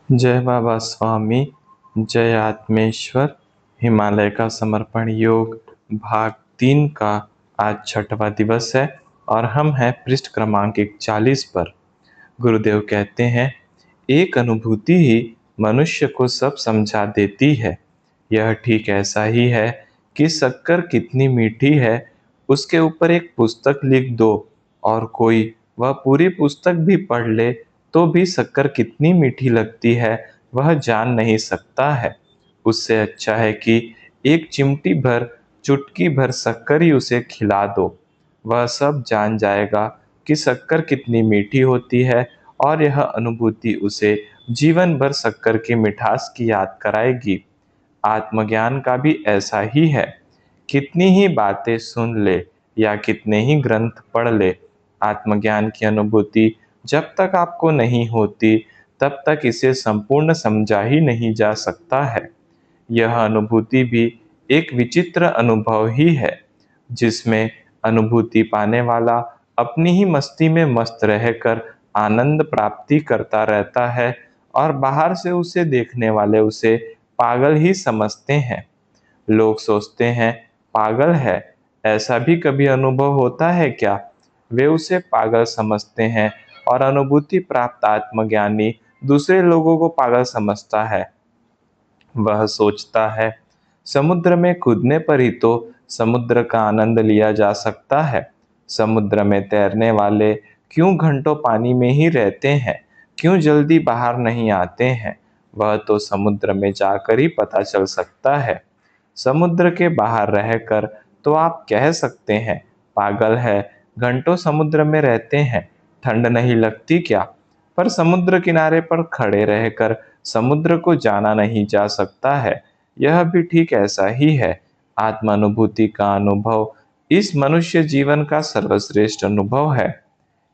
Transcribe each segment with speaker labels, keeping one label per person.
Speaker 1: जय बाबा स्वामी, जय आत्मेश्वर। हिमालय का समर्पण योग भाग 3 का आज छठवां दिवस है और हम हैं पृष्ठ क्रमांक 41 पर। गुरुदेव कहते हैं, एक अनुभूति ही मनुष्य को सब समझा देती है। यह ठीक ऐसा ही है कि शक्कर कितनी मीठी है, उसके ऊपर एक पुस्तक लिख दो और कोई वह पूरी पुस्तक भी पढ़ ले तो भी शक्कर कितनी मीठी लगती है वह जान नहीं सकता है। उससे अच्छा है कि एक चिमटी भर, चुटकी भर शक्कर ही उसे खिला दो। वह सब जान जाएगा कि शक्कर कितनी मीठी होती है और यह अनुभूति उसे जीवन भर शक्कर की मिठास की याद कराएगी। आत्मज्ञान का भी ऐसा ही है। कितनी ही बातें सुन ले या कितने ही ग्रंथ पढ़ ले, आत्मज्ञान की अनुभूति जब तक आपको नहीं होती तब तक इसे संपूर्ण समझा ही नहीं जा सकता है। यह अनुभूति भी एक विचित्र अनुभव ही है, जिसमें अनुभूति पाने वाला अपनी ही मस्ती में मस्त रहकर आनंद प्राप्ति करता रहता है और बाहर से उसे देखने वाले उसे पागल ही समझते हैं। लोग सोचते हैं पागल है, ऐसा भी कभी अनुभव होता है क्या? वे उसे पागल समझते हैं और अनुभूति प्राप्त आत्मज्ञानी दूसरे लोगों को पागल समझता है। वह सोचता है समुद्र में कूदने पर ही तो समुद्र का आनंद लिया जा सकता है। समुद्र में तैरने वाले क्यों घंटों पानी में ही रहते हैं, क्यों जल्दी बाहर नहीं आते हैं? वह तो समुद्र में जाकर ही पता चल सकता है। समुद्र के बाहर रहकर तो आप कह सकते हैं पागल है, घंटों समुद्र में रहते हैं, ठंड नहीं लगती क्या? पर समुद्र किनारे पर खड़े रहकर समुद्र को जाना नहीं जा सकता है। यह भी ठीक ऐसा ही है। आत्मानुभूति का अनुभव इस मनुष्य जीवन का सर्वश्रेष्ठ अनुभव है।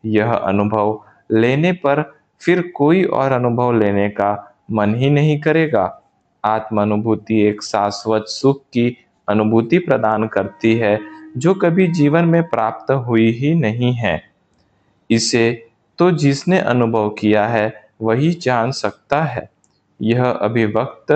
Speaker 1: यह अनुभव लेने पर फिर कोई और अनुभव लेने का मन ही नहीं करेगा। आत्मानुभूति एक शाश्वत सुख की अनुभूति प्रदान करती है जो कभी जीवन में प्राप्त हुई ही नहीं है। इसे तो जिसने अनुभव किया है वही जान सकता है। यह अभिव्यक्त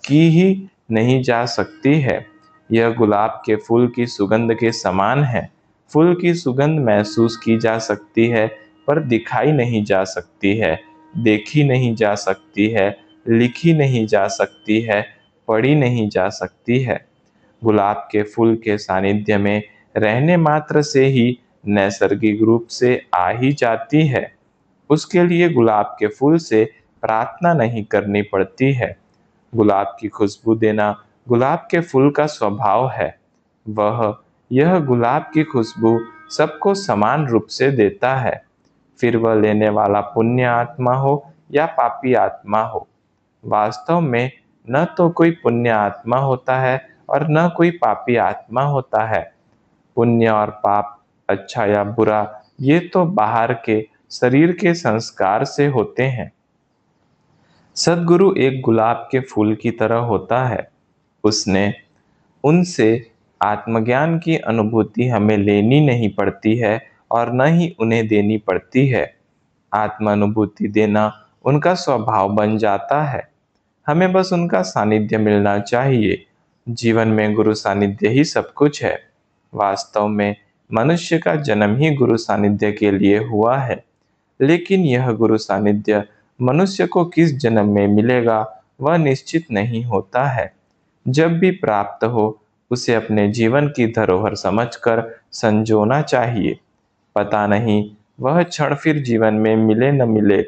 Speaker 1: की ही नहीं जा सकती है। यह गुलाब के फूल की सुगंध के समान है। फूल की सुगंध महसूस की जा सकती है पर दिखाई नहीं जा सकती है, देखी नहीं जा सकती है, लिखी नहीं जा सकती है, पढ़ी नहीं जा सकती है। गुलाब के फूल के सानिध्य में रहने मात्र से ही नैसर्गिक रूप से आ ही जाती है। उसके लिए गुलाब के फूल से प्रार्थना नहीं करनी पड़ती है। गुलाब की खुशबू देना गुलाब के फूल का स्वभाव है। वह यह गुलाब की खुशबू सबको समान रूप से देता है, फिर वह लेने वाला पुण्य आत्मा हो या पापी आत्मा हो। वास्तव में न तो कोई पुण्य आत्मा होता है और न कोई पापी आत्मा होता है। पुण्य और पाप, अच्छा या बुरा, ये तो बाहर के शरीर के संस्कार से होते हैं। सद्गुरु एक गुलाब के फूल की तरह होता है। उसने उनसे आत्मज्ञान की अनुभूति हमें लेनी नहीं पड़ती है और न ही उन्हें देनी पड़ती है। आत्मानुभूति देना उनका स्वभाव बन जाता है। हमें बस उनका सानिध्य मिलना चाहिए। जीवन में गुरु सानिध्य ही सब कुछ है। वास्तव में मनुष्य का जन्म ही गुरु सानिध्य के लिए हुआ है, लेकिन यह गुरु सानिध्य मनुष्य को किस जन्म में मिलेगा वह निश्चित नहीं होता है। जब भी प्राप्त हो उसे अपने जीवन की धरोहर समझकर संजोना चाहिए। पता नहीं वह क्षण फिर जीवन में मिले न मिले,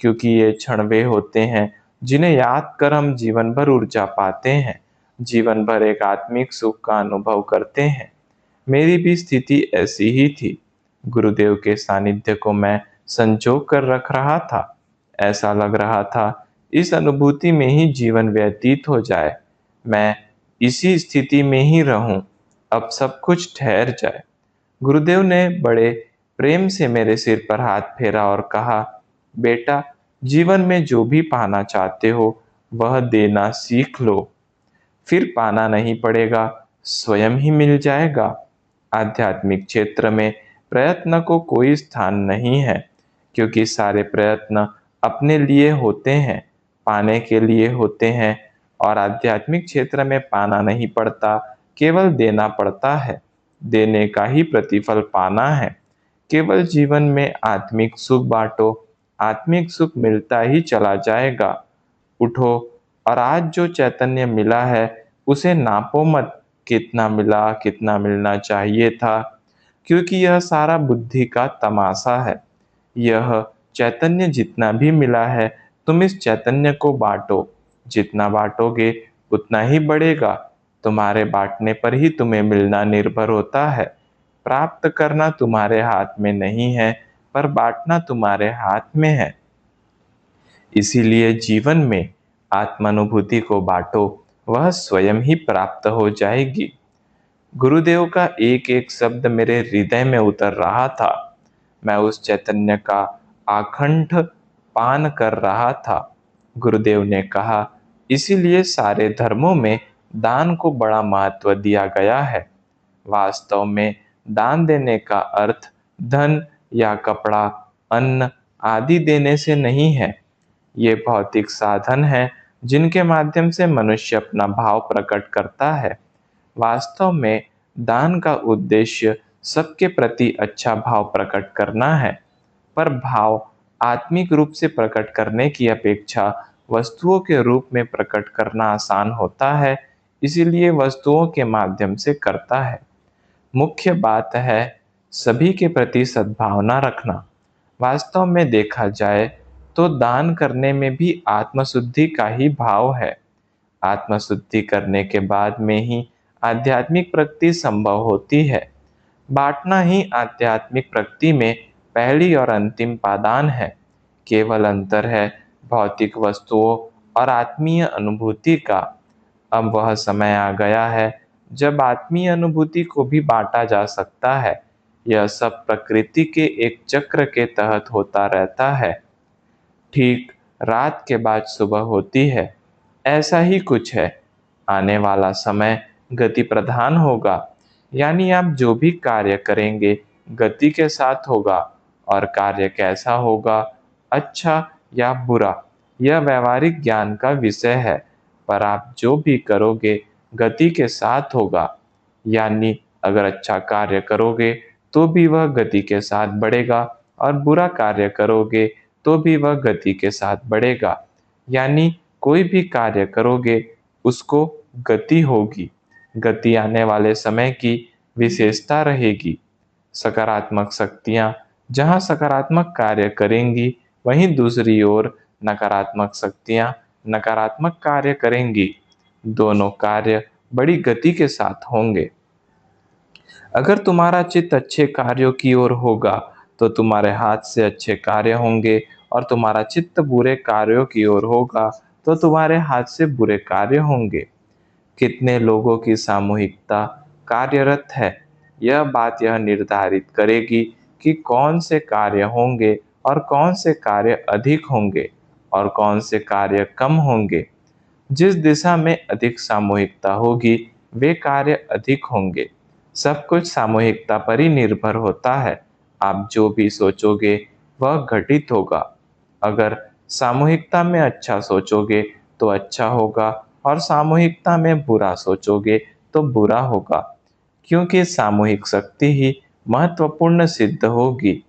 Speaker 1: क्योंकि ये क्षण वे होते हैं जिन्हें याद कर हम जीवन भर ऊर्जा पाते हैं, जीवन भर एक आत्मिक सुख का अनुभव करते हैं। मेरी भी स्थिति ऐसी ही थी। गुरुदेव के सानिध्य को मैं संजो कर रख रहा था। ऐसा लग रहा था इस अनुभूति में ही जीवन व्यतीत हो जाए, मैं इसी स्थिति में ही रहूं, अब सब कुछ ठहर जाए। गुरुदेव ने बड़े प्रेम से मेरे सिर पर हाथ फेरा और कहा, बेटा, जीवन में जो भी पाना चाहते हो वह देना सीख लो, फिर पाना नहीं पड़ेगा, स्वयं ही मिल जाएगा। आध्यात्मिक क्षेत्र में प्रयत्न को कोई स्थान नहीं है, क्योंकि सारे प्रयत्न अपने लिए होते हैं। पाने के लिए होते हैं और आध्यात्मिक क्षेत्र में पाना नहीं पड़ता, केवल देना पड़ता है। देने का ही प्रतिफल पाना है। केवल जीवन में आत्मिक सुख बांटो, आत्मिक सुख मिलता ही चला जाएगा। उठो और आज जो चैतन्य मिला है उसे नापो मत, कितना मिला, कितना मिलना चाहिए था, क्योंकि यह सारा बुद्धि का तमाशा है। यह चैतन्य जितना भी मिला है, तुम इस चैतन्य को बांटो। जितना बांटोगे उतना ही बढ़ेगा। तुम्हारे बांटने पर ही तुम्हें मिलना निर्भर होता है। प्राप्त करना तुम्हारे हाथ में नहीं है, पर बांटना तुम्हारे हाथ में है। इसीलिए जीवन में आत्मानुभूति को बांटो, वह स्वयं ही प्राप्त हो जाएगी। गुरुदेव का एक एक शब्द मेरे हृदय में उतर रहा था। मैं उस चैतन्य का आखंड पान कर रहा था। गुरुदेव ने कहा, इसीलिए सारे धर्मों में दान को बड़ा महत्व दिया गया है। वास्तव में दान देने का अर्थ धन या कपड़ा, अन्न आदि देने से नहीं है। ये भौतिक साधन हैं जिनके माध्यम से मनुष्य अपना भाव प्रकट करता है। वास्तव में दान का उद्देश्य सबके प्रति अच्छा भाव प्रकट करना है, पर भाव आत्मिक रूप से प्रकट करने की अपेक्षा वस्तुओं के रूप में प्रकट करना आसान होता है, इसीलिए वस्तुओं के माध्यम से करता है। मुख्य बात है सभी के प्रति सद्भावना रखना। वास्तव में देखा जाए तो दान करने में भी आत्मशुद्धि का ही भाव है। आत्मशुद्धि करने के बाद में ही आध्यात्मिक प्रगति संभव होती है। बांटना ही आध्यात्मिक प्रगति में पहली और अंतिम पादान है। केवल अंतर है भौतिक वस्तुओं और आत्मीय अनुभूति का। अब वह समय आ गया है जब आत्मीय अनुभूति को भी बांटा जा सकता है। यह सब प्रकृति के एक चक्र के तहत होता रहता है। ठीक रात के बाद सुबह होती है, ऐसा ही कुछ है। आने वाला समय गति प्रधान होगा, यानी आप जो भी कार्य करेंगे गति के साथ होगा। और कार्य कैसा होगा, अच्छा या बुरा, यह व्यवहारिक ज्ञान का विषय है, पर आप जो भी करोगे गति के साथ होगा। यानी अगर अच्छा कार्य करोगे तो भी वह गति के साथ बढ़ेगा, और बुरा कार्य करोगे तो भी वह गति के साथ बढ़ेगा। यानी कोई भी कार्य करोगे उसको गति होगी। गति आने वाले समय की विशेषता रहेगी। सकारात्मक शक्तियाँ जहाँ सकारात्मक कार्य करेंगी, वहीं दूसरी ओर नकारात्मक शक्तियाँ नकारात्मक कार्य करेंगी। दोनों कार्य बड़ी गति के साथ होंगे। अगर तुम्हारा चित्त अच्छे कार्यों की ओर होगा तो तुम्हारे हाथ से अच्छे कार्य होंगे, और तुम्हारा चित्त बुरे कार्यों की ओर होगा तो तुम्हारे हाथ से बुरे कार्य होंगे। कितने लोगों की सामूहिकता कार्यरत है, यह बात यह निर्धारित करेगी कि कौन से कार्य होंगे और कौन से कार्य अधिक होंगे और कौन से कार्य कम होंगे। जिस दिशा में अधिक सामूहिकता होगी वे कार्य अधिक होंगे। सब कुछ सामूहिकता पर ही निर्भर होता है। आप जो भी सोचोगे वह घटित होगा। अगर सामूहिकता में अच्छा सोचोगे तो अच्छा होगा, और सामूहिकता में बुरा सोचोगे तो बुरा होगा, क्योंकि सामूहिक शक्ति ही महत्वपूर्ण सिद्ध होगी।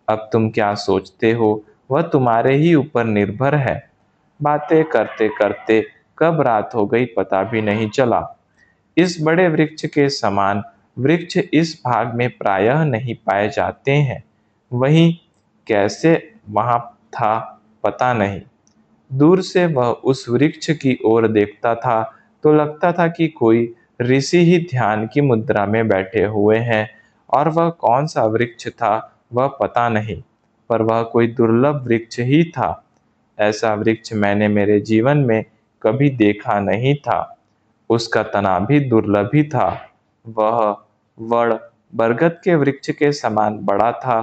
Speaker 1: अब तुम क्या सोचते हो वह तुम्हारे ही ऊपर निर्भर है। बातें करते करते कब रात हो गई पता भी नहीं चला। इस बड़े वृक्ष के समान वृक्ष इस भाग में प्रायः नहीं पाए जाते हैं। वही कैसे वहां था पता नहीं। दूर से वह उस वृक्ष की ओर देखता था तो लगता था कि कोई ऋषि ही ध्यान की मुद्रा में बैठे हुए हैं, और वह कौन सा वृक्ष था वह पता नहीं, पर वह कोई दुर्लभ वृक्ष ही था। ऐसा वृक्ष मैंने मेरे जीवन में कभी देखा नहीं था। उसका तना भी दुर्लभ ही था। वह वड़ बरगद के वृक्ष के समान बड़ा था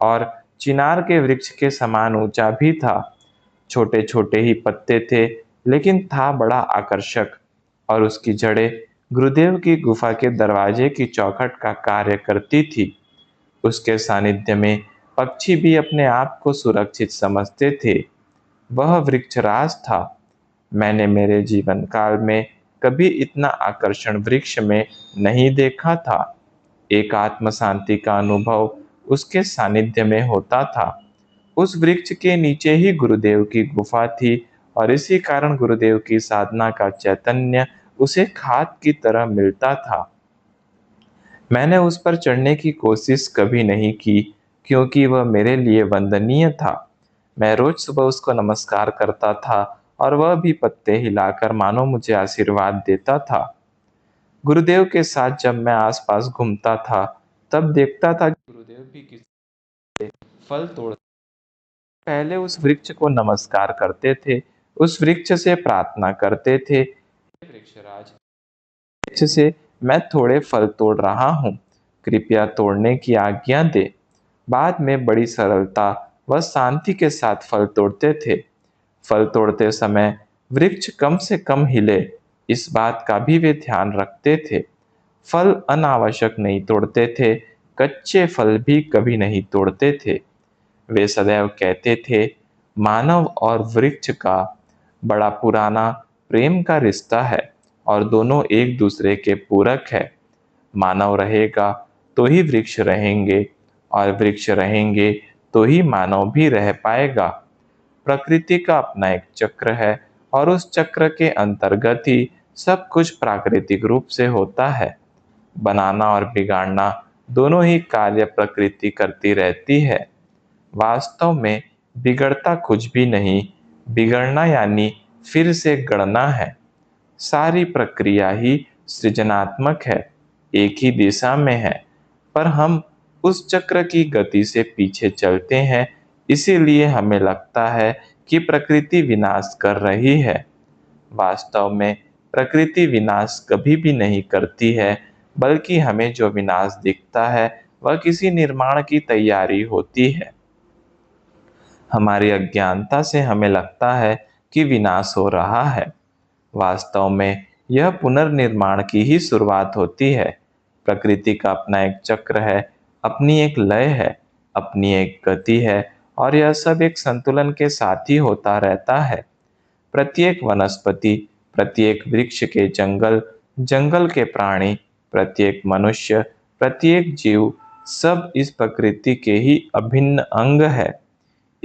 Speaker 1: और चिनार के वृक्ष के समान ऊंचा भी था। छोटे छोटे ही पत्ते थे, लेकिन था बड़ा आकर्षक, और उसकी जड़ें गुरुदेव की गुफा के दरवाजे की चौखट का कार्य करती थी। उसके सानिध्य में पक्षी भी अपने आप को सुरक्षित समझते थे। वह वृक्षराज था। मैंने मेरे जीवन काल में कभी इतना आकर्षण वृक्ष में नहीं देखा था। एक आत्म शांति का अनुभव उसके सानिध्य में होता था। उस वृक्ष के नीचे ही गुरुदेव की गुफा थी और इसी कारण गुरुदेव की साधना का चैतन्य उसे खाद की तरह मिलता था। मैंने उस पर चढ़ने की कोशिश कभी नहीं की क्योंकि वह मेरे लिए वंदनीय था। मैं रोज सुबह उसको नमस्कार करता था और वह भी पत्ते हिलाकर मानो मुझे आशीर्वाद देता था। गुरुदेव के साथ जब मैं आसपास घूमता था, तब देखता था कि गुरुदेव भी किसी फल तोड़ पहले उस वृक्ष को नमस्कार करते थे, उस वृक्ष से प्रार्थना करते थे, "हे वृक्षराज, वृक्ष से मैं थोड़े फल तोड़ रहा हूँ, कृपया तोड़ने की आज्ञा दे।" बाद में बड़ी सरलता व शांति के साथ फल तोड़ते थे। फल तोड़ते समय वृक्ष कम से कम हिले, इस बात का भी वे ध्यान रखते थे। फल अनावश्यक नहीं तोड़ते थे, कच्चे फल भी कभी नहीं तोड़ते थे। वे सदैव कहते थे, मानव और वृक्ष का बड़ा पुराना प्रेम का रिश्ता है और दोनों एक दूसरे के पूरक है। मानव रहेगा तो ही वृक्ष रहेंगे और वृक्ष रहेंगे तो ही मानव भी रह पाएगा। प्रकृति का अपना एक चक्र है और उस चक्र के अंतर्गत ही सब कुछ प्राकृतिक रूप से होता है। बनाना और बिगाड़ना दोनों ही कार्य प्रकृति करती रहती है। वास्तव में बिगड़ता कुछ भी नहीं, बिगड़ना यानी फिर से गढ़ना है। सारी प्रक्रिया ही सृजनात्मक है, एक ही दिशा में है, पर हम उस चक्र की गति से पीछे चलते हैं, इसीलिए हमें लगता है कि प्रकृति विनाश कर रही है। वास्तव में प्रकृति विनाश कभी भी नहीं करती है, बल्कि हमें जो विनाश दिखता है, वह किसी निर्माण की तैयारी होती है। हमारी अज्ञानता से हमें लगता है कि विनाश हो रहा है। वास्तव में यह पुनर्निर्माण की ही शुरुआत होती है। प्रकृति का अपना एक चक्र है, अपनी एक लय है, अपनी एक गति है और यह सब एक संतुलन के साथ ही होता रहता है। प्रत्येक वनस्पति, प्रत्येक वृक्ष के जंगल, जंगल के प्राणी, प्रत्येक मनुष्य, प्रत्येक जीव सब इस प्रकृति के ही अभिन्न अंग है।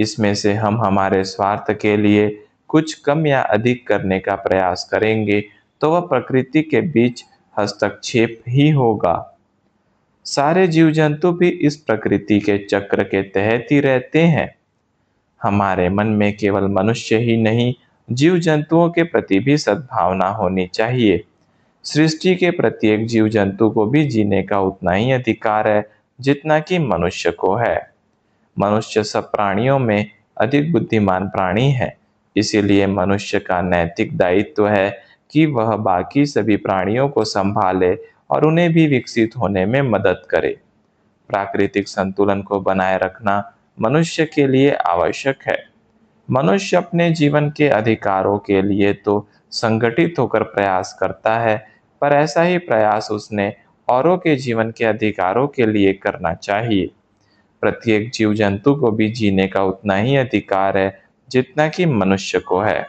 Speaker 1: इसमें से हम हमारे स्वार्थ के लिए कुछ कम या अधिक करने का प्रयास करेंगे तो वह प्रकृति के बीच हस्तक्षेप ही होगा। सारे जीव जंतु भी इस प्रकृति के चक्र के तहत ही रहते हैं। हमारे मन में केवल मनुष्य ही नहीं, जीव जंतुओं के प्रति भी सद्भावना होनी चाहिए। सृष्टि के प्रत्येक जीव जंतु को भी जीने का उतना ही अधिकार है जितना कि मनुष्य को है। मनुष्य सब प्राणियों में अधिक बुद्धिमान प्राणी है, इसीलिए मनुष्य का नैतिक दायित्व है कि वह बाकी सभी प्राणियों को संभाले और उन्हें भी विकसित होने में मदद करे। प्राकृतिक संतुलन को बनाए रखना मनुष्य के लिए आवश्यक है। मनुष्य अपने जीवन के अधिकारों के लिए तो संगठित होकर प्रयास करता है, पर ऐसा ही प्रयास उसने औरों के जीवन के अधिकारों के लिए करना चाहिए। प्रत्येक जीव जंतु को भी जीने का उतना ही अधिकार है जितना कि मनुष्य को है।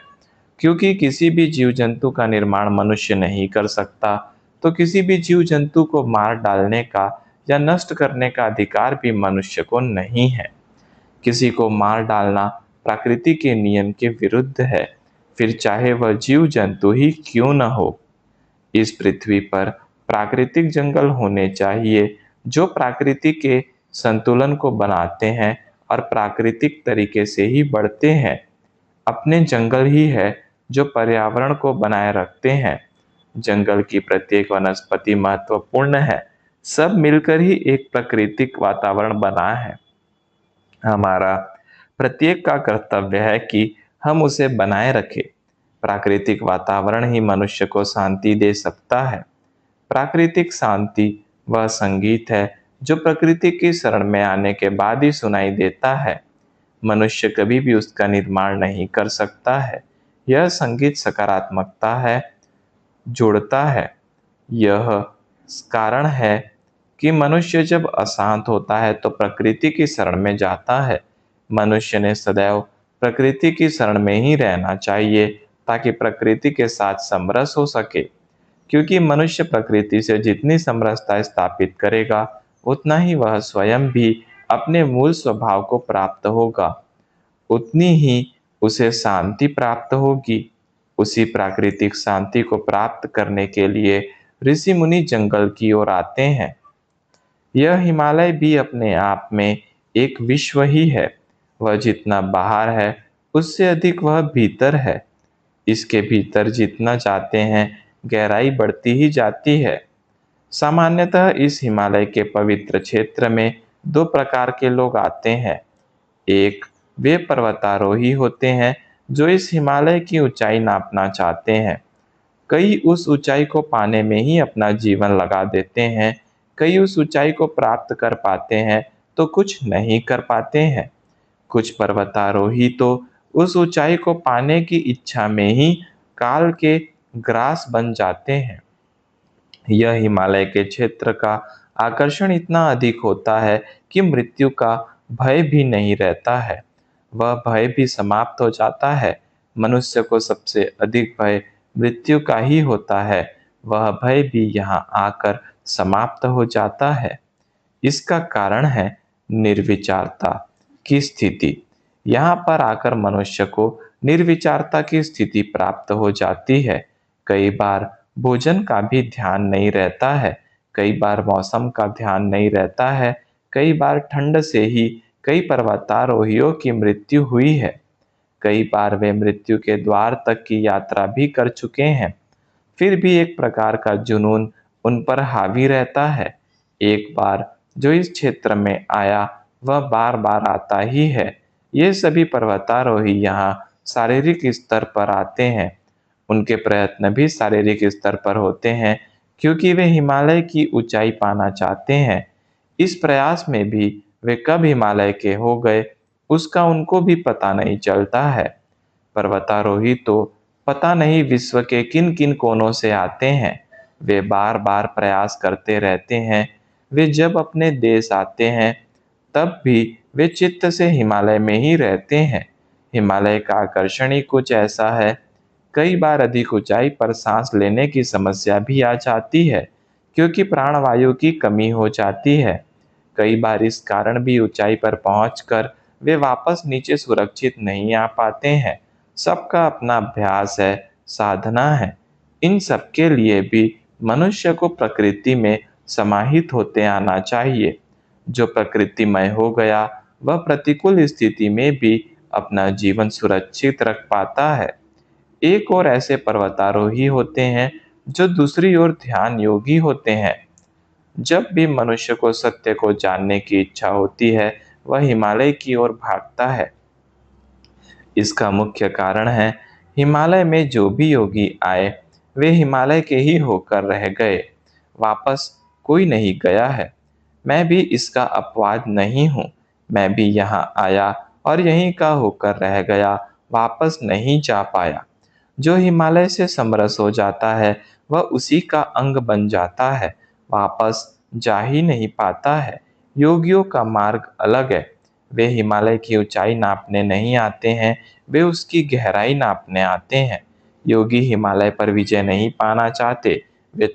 Speaker 1: क्योंकि किसी भी जीव जंतु का निर्माण मनुष्य नहीं कर सकता, तो किसी भी जीव जंतु को मार डालने का या नष्ट करने का अधिकार भी मनुष्य को नहीं है। किसी को मार डालना प्रकृति के नियम के विरुद्ध है, फिर चाहे वह जीव जंतु ही क्यों न हो। इस पृथ्वी पर प्राकृतिक जंगल होने चाहिए जो प्रकृति के संतुलन को बनाते हैं और प्राकृतिक तरीके से ही बढ़ते हैं। अपने जंगल ही है जो पर्यावरण को बनाए रखते हैं। जंगल की प्रत्येक वनस्पति महत्वपूर्ण है, सब मिलकर ही एक प्राकृतिक वातावरण बना है। हमारा प्रत्येक का कर्तव्य है कि हम उसे बनाए रखें। प्राकृतिक वातावरण ही मनुष्य को शांति दे सकता है। प्राकृतिक शांति वह संगीत है जो प्रकृति की शरण में आने के बाद ही सुनाई देता है। मनुष्य कभी भी उसका निर्माण नहीं कर सकता है। यह संगीत सकारात्मकता है, जोड़ता है। यह कारण है कि मनुष्य जब अशांत होता है तो प्रकृति की शरण में जाता है। मनुष्य ने सदैव प्रकृति की शरण में ही रहना चाहिए ताकि प्रकृति के साथ समरस हो सके। क्योंकि मनुष्य प्रकृति से जितनी समरसता स्थापित करेगा, उतना ही वह स्वयं भी अपने मूल स्वभाव को प्राप्त होगा, उतनी ही उसे शांति प्राप्त होगी। उसी प्राकृतिक शांति को प्राप्त करने के लिए ऋषि मुनि जंगल की ओर आते हैं। यह हिमालय भी अपने आप में एक विश्व ही है। वह जितना बाहर है, उससे अधिक वह भीतर है। इसके भीतर जितना जाते हैं, गहराई बढ़ती ही जाती है। सामान्यतः इस हिमालय के पवित्र क्षेत्र में दो प्रकार के लोग आते हैं। एक वे पर्वतारोही होते हैं जो इस हिमालय की ऊंचाई नापना चाहते हैं। कई उस ऊंचाई को पाने में ही अपना जीवन लगा देते हैं। कई उस ऊंचाई को प्राप्त कर पाते हैं तो कुछ नहीं कर पाते हैं। कुछ पर्वतारोही तो उस ऊंचाई को पाने की इच्छा में ही काल के ग्रास बन जाते हैं। यह हिमालय के क्षेत्र का आकर्षण इतना अधिक होता है कि मृत्यु का भय भी नहीं रहता है। वह भय भी समाप्त हो जाता है। मनुष्य को सबसे अधिक भय मृत्यु का ही होता है। वह भय भी यहाँ आकर समाप्त हो जाता है। इसका कारण है निर्विचारता की स्थिति। यहाँ पर आकर मनुष्य को निर्विचारता की स्थिति प्राप्त हो जाती है। कई बार भोजन का भी ध्यान नहीं रहता है। कई बार मौसम का ध्यान नहीं रहता है। कई बार ठंड से ही कई पर्वतारोहियों की मृत्यु हुई है। कई बार वे मृत्यु के द्वार तक की यात्रा भी कर चुके हैं। फिर भी एक प्रकार का जुनून उन पर हावी रहता है। एक बार जो इस क्षेत्र में आया, वह बार बार आता ही है। ये सभी पर्वतारोही यहाँ शारीरिक स्तर पर आते हैं। उनके प्रयत्न भी शारीरिक स्तर पर होते हैं, क्योंकि वे हिमालय की ऊंचाई पाना चाहते हैं। इस प्रयास में भी वे कब हिमालय के हो गए, उसका उनको भी पता नहीं चलता है। पर्वतारोही तो पता नहीं विश्व के किन किन कोनों से आते हैं। वे बार बार प्रयास करते रहते हैं। वे जब अपने देश आते हैं, तब भी वे चित्त से हिमालय में ही रहते हैं। हिमालय का आकर्षण ही कुछ ऐसा है। कई बार अधिक ऊंचाई पर सांस लेने की समस्या भी आ जाती है, क्योंकि प्राणवायु की कमी हो जाती है। कई बार इस कारण भी ऊंचाई पर पहुंचकर वे वापस नीचे सुरक्षित नहीं आ पाते हैं। सबका अपना अभ्यास है, साधना है। इन सब के लिए भी मनुष्य को प्रकृति में समाहित होते आना चाहिए। जो प्रकृतिमय हो गया, वह प्रतिकूल स्थिति में भी अपना जीवन सुरक्षित रख पाता है। एक और ऐसे पर्वतारोही होते हैं जो दूसरी ओर ध्यान योगी होते हैं। जब भी मनुष्य को सत्य को जानने की इच्छा होती है, वह हिमालय की ओर भागता है। इसका मुख्य कारण है, हिमालय में जो भी योगी आए, वे हिमालय के ही होकर रह गए, वापस कोई नहीं गया है। मैं भी इसका अपवाद नहीं हूँ। मैं भी यहाँ आया और यहीं का होकर रह गया, वापस नहीं जा पाया। जो हिमालय से समरस हो जाता है, वह उसी का अंग बन जाता है, वापस जा ही नहीं पाता है। योगियों का मार्ग अलग है। वे हिमालय की ऊंचाई नापने नहीं आते हैं, वे उसकी गहराई नापने आते हैं। योगी हिमालय पर विजय नहीं पाना चाहते। वे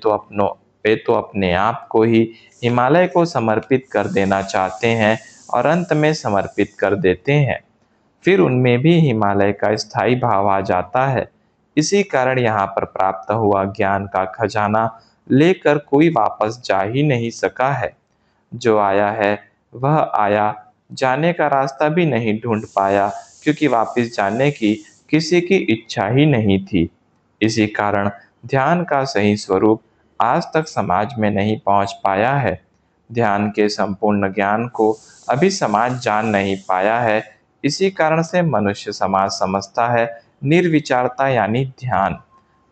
Speaker 1: तो अपने आप को ही हिमालय को समर्पित कर देना चाहते हैं और अंत में समर्पित कर देते हैं। फिर उनमें भी हिमालय का स्थायी भाव आ जाता है। इसी कारण यहाँ पर प्राप्त हुआ ज्ञान का खजाना लेकर कोई वापस जा ही नहीं सका है। जो आया है, वह आया, जाने का रास्ता भी नहीं ढूंढ पाया, क्योंकि वापस जाने की किसी की इच्छा ही नहीं थी। इसी कारण ध्यान का सही स्वरूप आज तक समाज में नहीं पहुंच पाया है। ध्यान के संपूर्ण ज्ञान को अभी समाज जान नहीं पाया है। इसी कारण से मनुष्य समाज समझता है निर्विचारता यानी ध्यान।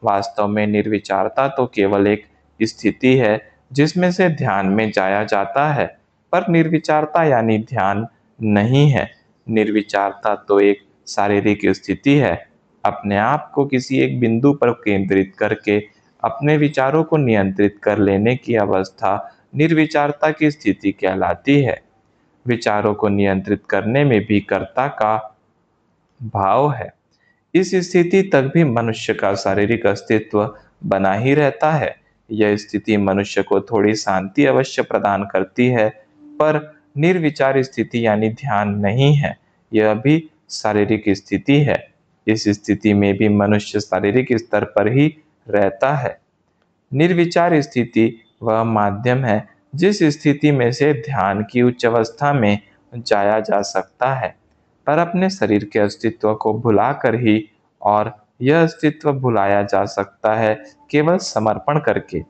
Speaker 1: वास्तव में निर्विचारता तो केवल एक स्थिति है जिसमें से ध्यान में जाया जाता है, पर निर्विचारता यानी ध्यान नहीं है। निर्विचारता तो एक शारीरिक स्थिति है। अपने आप को किसी एक बिंदु पर केंद्रित करके अपने विचारों को नियंत्रित कर लेने की अवस्था निर्विचारता की स्थिति कहलाती है। विचारों को नियंत्रित करने में भी कर्ता का भाव है। इस स्थिति तक भी मनुष्य का शारीरिक अस्तित्व बना ही रहता है। यह स्थिति मनुष्य को थोड़ी शांति अवश्य प्रदान करती है, पर निर्विचार स्थिति यानी ध्यान नहीं है। यह भी शारीरिक स्थिति है। इस स्थिति में भी मनुष्य शारीरिक स्तर पर ही रहता है। निर्विचार स्थिति वह माध्यम है जिस स्थिति में से ध्यान की उच्च अवस्था में जाया जा सकता है, पर अपने शरीर के अस्तित्व को भुलाकर ही, और यह अस्तित्व भुलाया जा सकता है केवल समर्पण करके।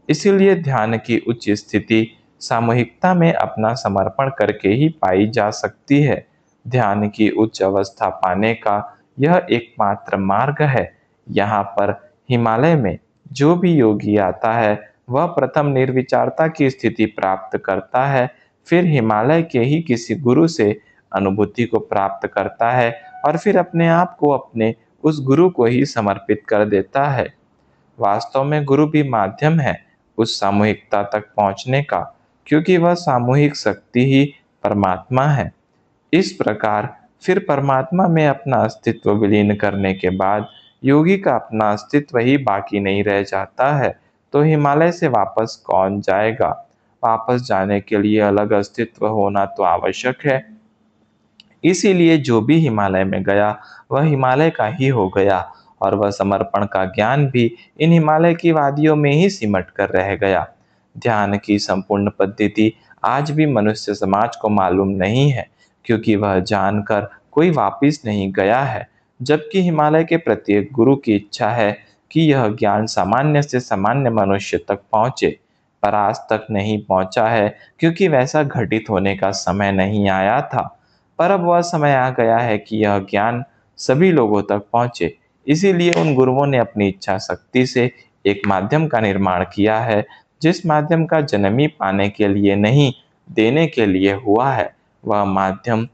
Speaker 1: इसीलिए ध्यान की उच्च स्थिति सामूहिकता में अपना समर्पण करके ही पाई जा सकती है। ध्यान की उच्च अवस्था पाने का यह एकमात्र मार्ग है। यहाँ पर हिमालय में जो भी योगी आता है वह प्रथम निर्विचारता की स्थिति प्राप्त करता है, फिर हिमालय के ही किसी गुरु से अनुभूति को प्राप्त करता है और फिर अपने आप को अपने उस गुरु को ही समर्पित कर देता है। वास्तव में गुरु भी माध्यम है उस सामूहिकता तक पहुंचने का, क्योंकि वह सामूहिक शक्ति ही परमात्मा है। इस प्रकार फिर परमात्मा में अपना अस्तित्व विलीन करने के बाद योगी का अपना अस्तित्व ही बाकी नहीं रह जाता है, तो हिमालय से वापस कौन जाएगा? वापस जाने के लिए अलग अस्तित्व होना तो आवश्यक है। इसीलिए जो भी हिमालय में गया वह हिमालय का ही हो गया, और वह समर्पण का ज्ञान भी इन हिमालय की वादियों में ही सिमट कर रह गया। ध्यान की संपूर्ण पद्धति आज भी मनुष्य समाज को मालूम नहीं है, क्योंकि वह जानकर कोई वापिस नहीं गया है, जबकि हिमालय के प्रत्येक गुरु की इच्छा है कि यह ज्ञान सामान्य से सामान्य मनुष्य तक पहुँचे, पर आज तक नहीं पहुँचा है, क्योंकि वैसा घटित होने का समय नहीं आया था। पर अब वह समय आ गया है कि यह ज्ञान सभी लोगों तक पहुंचे। इसीलिए उन गुरुओं ने अपनी इच्छा शक्ति से एक माध्यम का निर्माण किया है, जिस माध्यम का जन्म ही पाने के लिए नहीं, देने के लिए हुआ है। वह माध्यम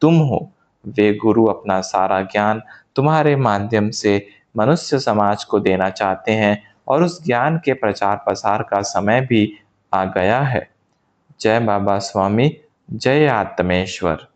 Speaker 1: तुम हो। वे गुरु अपना सारा ज्ञान तुम्हारे माध्यम से मनुष्य समाज को देना चाहते हैं, और उस ज्ञान के प्रचार प्रसार का समय भी आ गया है। जय बाबा स्वामी, जय आत्मेश्वर।